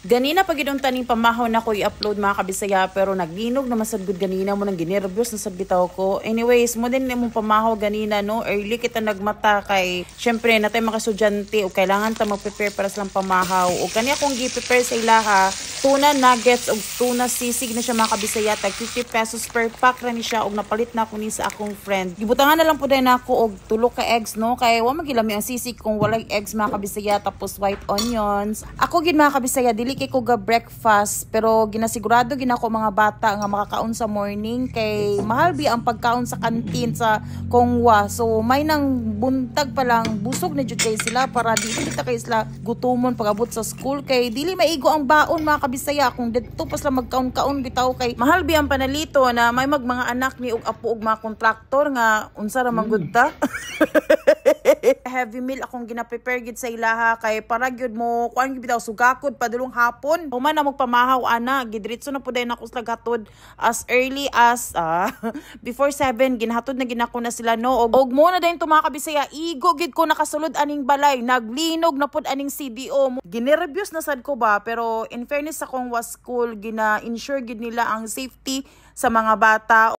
Ganina pag idong taning pamahaw na ko i-upload mga kabisaya pero naglinog na masagod ganina mo nang ginervyos na sad bitaw ko. Anyways, mo din mo pamahaw ganina no, early kita nagmata kay syempre natay mga estudyante o kailangan ta mag-prepare para sa pamahaw. O kani akong gi-prepare sa ilaha, tuna nuggets o tuna sisig na siya mga kabisaya, tag 50 pesos per pack ra ni siya og napalit na ako ni sa akong friend. Gibutangan na lang po din ako og tulo ka eggs no, kay wa magilami ang sisig kung walay eggs mga kabisaya tapos white onions. Ako gid mga kabisaya dili kay ko ga breakfast pero ginasigurado ginako mga bata nga makakaon sa morning kay mahal bi ang pagkaon sa kantin sa Kongwa. So may nang buntag pa lang busog na jud kay sila para di kita kay sila gutumon pagabot sa school kay dili maigo ang baon mga kabisaya kung didto pa sila magkaon-kaon bitaw kay mahal bi ang panalito na may mga anak ni og apo og mga kontraktor nga unsa ra man gud ta. Heavy meal akong gina-prepare gid sa ilaha kay para gyud mo kuan gyud bitaw sugakod padulong hapon. Human na magpamahaw ana, gidritso na pud ako sa gatod as early as before 7 ginhatod na ginako na sila no. Og mo na din to mga kabisaya, igo gid ko nakasulod aning balay, naglinog na pud aning CDO. Ginervyos na sad ko ba pero in fairness sa Kongwa School gina-ensure gid nila ang safety sa mga bata.